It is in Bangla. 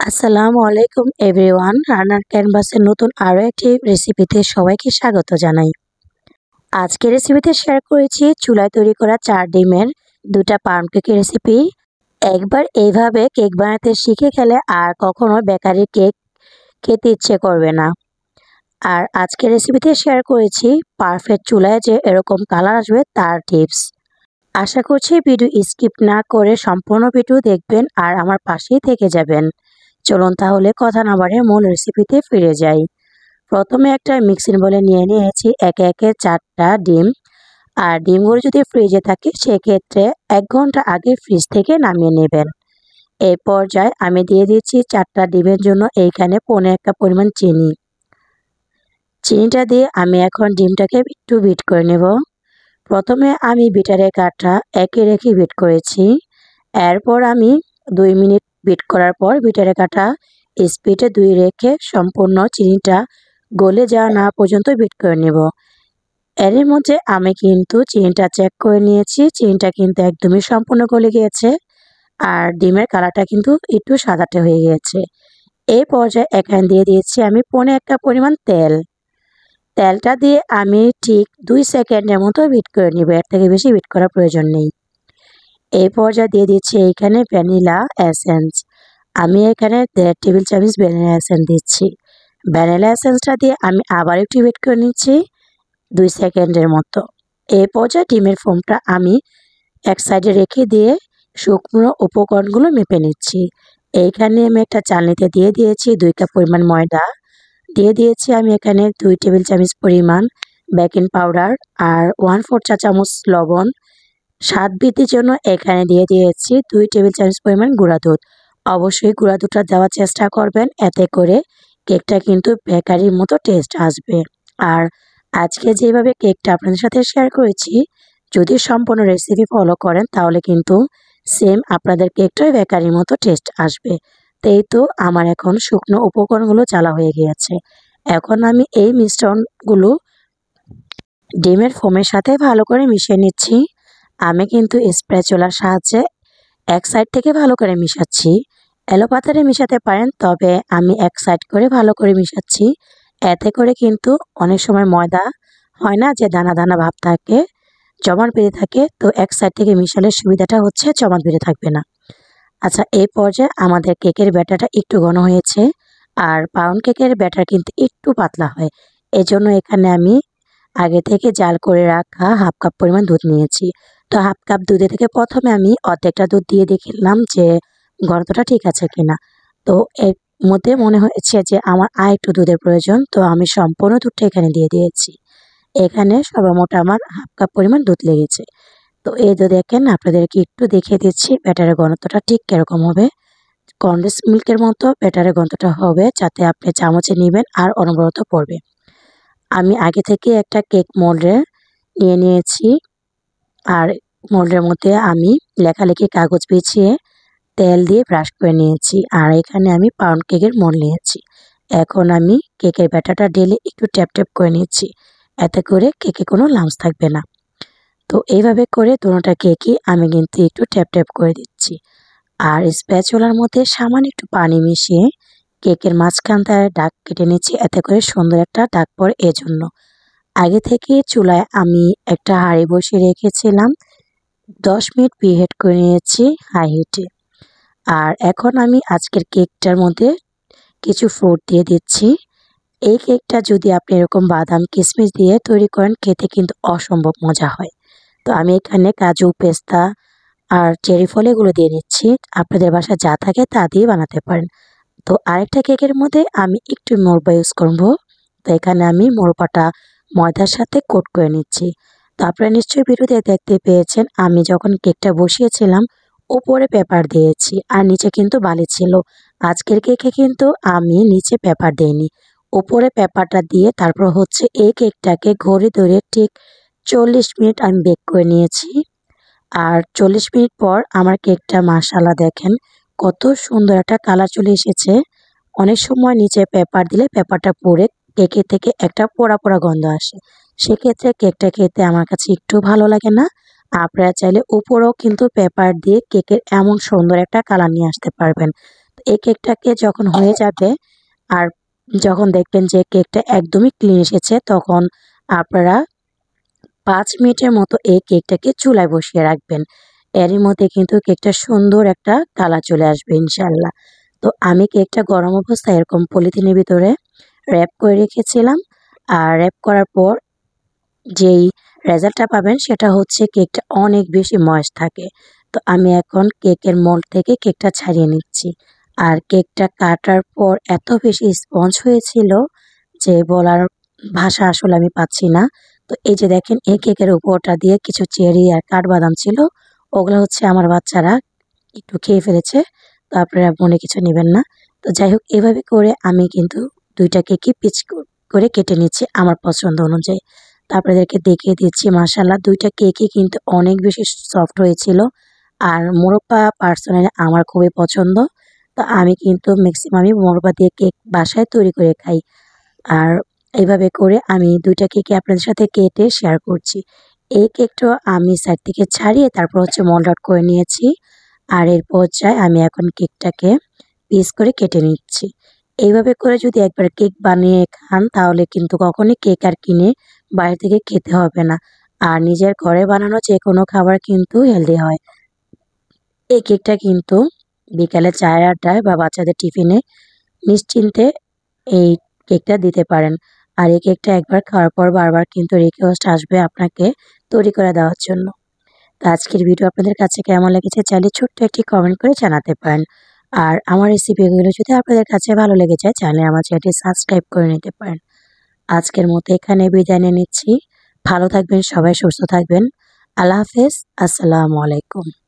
আসসালামু আলাইকুম এভরিওয়ান। রান্নার ক্যানভাসের নতুন আরও একটি রেসিপিতে সবাইকে স্বাগত জানাই। আজকের রেসিপিতে শেয়ার করেছি চুলায় তৈরি করা 4 ডিমের 2টা পাউন্ড কেকের রেসিপি। একবার এইভাবে কেক বানাতে শিখে গেলে আর কখনো বেকারি কেক খেতে ইচ্ছে করবে না। আর আজকের রেসিপিতে শেয়ার করেছি পারফেক্ট চুলায় যে এরকম কালার আসবে তার টিপস। আশা করছি ভিডিও স্কিপ না করে সম্পূর্ণ ভিডিও দেখবেন আর আমার পাশেই থেকে যাবেন। চলুন তাহলে কথা না বাড়িয়ে মূল রেসিপিতে ফিরে যাই। প্রথমে একটা মিক্সিং বলে নিয়ে নিয়েছি একে একে 4টা ডিম। আর ডিমগুলো যদি ফ্রিজে থাকে সেক্ষেত্রে 1 ঘন্টা আগে ফ্রিজ থেকে নামিয়ে নেবেন। এই পর্যায়ে আমি দিয়ে দিচ্ছি 4টা ডিমের জন্য এইখানে 1.5 কাপ পরিমাণ চিনি। চিনিটা দিয়ে আমি এখন ডিমটাকে একটু বিট করে নেব। প্রথমে আমি বিটারের কাঠটা একে রেখে বিট করেছি। এরপর আমি 2 মিনিট বিট করার পর বিটারের কাঠা স্পিডে 2 রেখে সম্পূর্ণ চিনিটা গলে যাওয়া না পর্যন্ত বিট করে নেব। এর মধ্যে আমি কিন্তু চিনিটা চেক করে নিয়েছি, চিনিটা কিন্তু একদমই সম্পূর্ণ গলে গিয়েছে আর ডিমের কালারটা কিন্তু একটু সাদাটে হয়ে গিয়েছে। এই পর্যায়ে এখানে দিয়ে দিয়েছি আমি 1.5 কাপ পরিমাণ তেল। তেলটা দিয়ে আমি ঠিক 2 সেকেন্ডের মতো বিট করে নিব, এর থেকে বেশি বিট করার প্রয়োজন নেই। এই পর্যায়ে দিয়ে দিচ্ছি এইখানে ভ্যানিলা এসেন্স। আমি এখানে 1.5 টেবিল চামচ ভ্যানিলা এসেন্স দিচ্ছি। ভ্যানিলা এসেন্সটা দিয়ে আমি আবার একটু বিট করে নিচ্ছি 2 সেকেন্ডের মতো। এই পর্যায়ে ডিমের ফোমটা আমি এক সাইডে রেখে দিয়ে শুকনো উপকরণগুলো মেপে নিচ্ছি। এইখানে আমি একটা চালনিতে দিয়ে দিয়েছি 2 কাপ পরিমাণ ময়দা, দিয়ে দিয়েছি আমি এখানে 2 টেবিল চামচ পরিমাণ বেকিং পাউডার আর 1/4 চা চামচ লবণ। স্বাদ বৃদ্ধির জন্য এখানে দিয়ে দিয়েছি 2 টেবিল চামচ পরিমাণ গুঁড়া দুধ। অবশ্যই গুঁড়া দুধটা দেওয়ার চেষ্টা করবেন, এতে করে কেকটা কিন্তু বেকারির মতো টেস্ট আসবে। আর আজকে যেভাবে কেকটা আপনাদের সাথে শেয়ার করেছি, যদি সম্পূর্ণ রেসিপি ফলো করেন তাহলে কিন্তু সেম আপনাদের কেকটাই বেকারির মতো টেস্ট আসবে। তাই তো আমার এখন শুকনো উপকরণগুলো চালা হয়ে গিয়েছে। এখন আমি এই মিশ্রণগুলো ডিমের ফোমের সাথে ভালো করে মিশিয়ে নিচ্ছি। আমি কিন্তু স্প্যাচুলার সাহায্যে এক সাইড থেকে ভালো করে মিশাচ্ছি। এলোপাতাড়ি মিশাতে পারেন, তবে আমি এক সাইড করে ভালো করে মিশাচ্ছি। এতে করে কিন্তু অনেক সময় ময়দা হয় না যে দানা দানা ভাব থাকে, জমাট বেঁধে থাকে, তো এক সাইড থেকে মিশালে সুবিধাটা হচ্ছে জমাট বেঁধে থাকবে না। আচ্ছা, এই পর্যায়ে আমাদের কেকের ব্যাটারটা একটু ঘন হয়েছে আর পাউন্ড কেকের ব্যাটার কিন্তু একটু পাতলা হয়। এজন্য এখানে আমি আগে থেকে জাল করে রাখা 1/2 কাপ পরিমাণ দুধ নিয়েছি। তো 1/2 কাপ দুধে থেকে প্রথমে আমি অর্ধেকটা দুধ দিয়ে দেখলাম যে ঘনত্বটা ঠিক আছে কিনা। তো এর মধ্যে মনে হয়েছে যে আমার আর একটু দুধের প্রয়োজন, তো আমি সম্পূর্ণ দুধটা এখানে দিয়ে দিয়েছি। এখানে সর্বমোট আমার 1/2 কাপ পরিমাণ দুধ লেগেছে। তো এই তো দেখেন, আপনাদেরকে একটু দেখিয়ে দিচ্ছি ব্যাটারের ঘনত্বটা ঠিক কিরকম হবে। কনডেন্স মিল্কের মতো ব্যাটারের ঘনত্বটা হবে, যাতে আপনি চামচে নেবেন আর অনবরত পড়বে। আমি আগে থেকে একটা কেক মোল্ডে নিয়ে নিয়েছি আর মোল্ডের মধ্যে আমি লেখালেখি কাগজ বিছিয়ে তেল দিয়ে ব্রাশ করে নিয়েছি। আর এখানে আমি পাউন্ড কেকের মোল্ড নিয়েছি। এখন আমি কেকের ব্যাটারটা ঢেলে একটু ট্যাপ ট্যাপ করে নিচ্ছি, এতে করে কেকে কোনো লাম্পস থাকবে না। তো এইভাবে করে দুটোটা কেকই আমি কিন্তু একটু ট্যাপ ট্যাপ করে দিচ্ছি। আর স্প্যাচুলার মধ্যে সামান্য একটু পানি মিশিয়ে কেকের মাঝখানটায় দাগ কেটে নিচ্ছি, এতে করে সুন্দর একটা দাগ পড়ে। এজন্য আগে থেকে চুলায় আমি একটা হাঁড়ি বসিয়ে রেখেছিলাম, 10 মিনিট প্রিহিট করে নিয়েছি হাই হিটে। আর এখন আমি আজকের কেকটার মধ্যে কিছু ফ্রুট দিয়ে দিচ্ছি। এই কেকটা যদি আপনি এরকম বাদাম কিশমিশ দিয়ে তৈরি করেন, খেতে কিন্তু অসম্ভব মজা হয়। তো আমি এখানে কাজু, পেস্তা আর চেরি ফল এগুলো দিয়ে নিচ্ছি। আপনাদের বাসায় যা থাকে তা দিয়ে বানাতে পারেন। তো আরেকটা কেকের মধ্যে আমি একটু মোরব্বা ইউজ করব। তো এখানে আমি মোরব্বাটা ময়দার সাথে কোট করে নিচ্ছি। তো আপনারা নিশ্চয়ই ভিডিওতে দেখতে পেয়েছেন, আমি যখন কেকটা বসিয়েছিলাম উপরে পেপার দিয়েছি আর নিচে কিন্তু বালি ছিল। আজকের কেকে কিন্তু আমি নিচে পেপার দেইনি, উপরে পেপারটা দিয়ে তারপর হচ্ছে এই কেকটাকে ঘড়ি ধরে ঠিক 40 মিনিট আমি বেক করে নিয়েছি। আর 40 মিনিট পর আমার কেকটা মাশাআল্লাহ দেখেন কত সুন্দর একটা কালার চলে এসেছে। অনেক সময় নিচে পেপার দিলে পেপারটা পুড়ে কেকের থেকে একটা পোড়া পোড়া গন্ধ আসে, সেক্ষেত্রে কেকটা খেতে আমার কাছে একটু ভালো লাগে না। আপনারা চাইলে উপরেও কিন্তু পেপার দিয়ে কেকের এমন সুন্দর একটা কালার নিয়ে আসতে পারবেন। তো এই কেকটাকে যখন হয়ে যাবে আর যখন দেখবেন যে কেকটা একদমই ক্লিন এসেছে, তখন আপনারা 5 মিনিটের মতো এই কেকটাকে চুলায় বসিয়ে রাখবেন। এরই মধ্যে কিন্তু কেকটা সুন্দর একটা কালার চলে আসবে ইনশাল্লাহ। তো আমি কেকটা গরম অবস্থায় এরকম পলিথিনের ভিতরে র‍্যাপ করে রেখেছিলাম। আর র‍্যাপ করার পর যেই রেজাল্টটা পাবেন সেটা হচ্ছে কেকটা অনেক বেশি ময়েস্ট থাকে। তো আমি এখন কেকের মোল্ড থেকে কেকটা ছাড়িয়ে নিচ্ছি। আর কেকটা কাটার পর এত বেশি স্পঞ্জ হয়েছিল যে বলার ভাষা আসলে আমি পাচ্ছি না। তো এই যে দেখেন, এই কেকের উপরটা দিয়ে কিছু চেরি আর কাঠবাদাম ছিল, ওগুলো হচ্ছে আমার বাচ্চারা একটু খেয়ে ফেলেছে। তো আপনারা মনে কিছু নেবেন না। তো যাই হোক, এভাবে করে আমি কিন্তু ২টা কেকই পিচ করে কেটে নিচ্ছি আমার পছন্দ অনুযায়ী। তো আপনাদেরকে দেখিয়ে দিচ্ছি, মাশাআল্লাহ ২টা কেকই কিন্তু অনেক বেশি সফট হয়েছিল। আর মোরব্বা পার্সোনালি আমার খুবই পছন্দ। তো আমি কিন্তু ম্যাক্সিমামই মোরব্বা দিয়ে কেক বাসায় তৈরি করে খাই। আর এইভাবে করে আমি ২টা কেকই আপনাদের সাথে কেটে শেয়ার করছি। এই কেকটাও আমি সাইড থেকে ছাড়িয়ে তারপর হচ্ছে মোল্ড আউট করে নিয়েছি। আর এর পর্যায়ে আমি এখন কেকটাকে পিস করে কেটে নিচ্ছি। এইভাবে করে যদি একবার কেক বানিয়ে খান তাহলে কিন্তু কখনোই কেক আর কিনে বাইরে থেকে খেতে হবে না। আর নিজের ঘরে বানানো যেকোনো খাবার কিন্তু হেলদি হয়। এই কেকটা কিন্তু বিকালে চায়ের আড্ডায় বা বাচ্চাদের টিফিনে নিশ্চিন্তে এই কেকটা দিতে পারেন। আর এই কেকটা একবার খাওয়ার পর বারবার কিন্তু রিকোয়েস্ট আসবে আপনাকে তৈরি করে দেওয়ার জন্য। তো আজকের ভিডিও আপনাদের কাছে কেমন লেগেছে চাইলে ছোট্ট একটি কমেন্ট করে জানাতে পারেন। আর আমার রেসিপিগুলো যদি আপনাদের কাছে ভালো লেগে যায় চাইলে আমার চ্যানেলটি সাবস্ক্রাইব করে নিতে পারেন। আজকের মতো এখানে বিদায় নিয়ে নিচ্ছি। ভালো থাকবেন সবাই, সুস্থ থাকবেন। আল্লাহ হাফেজ। আসসালামু আলাইকুম।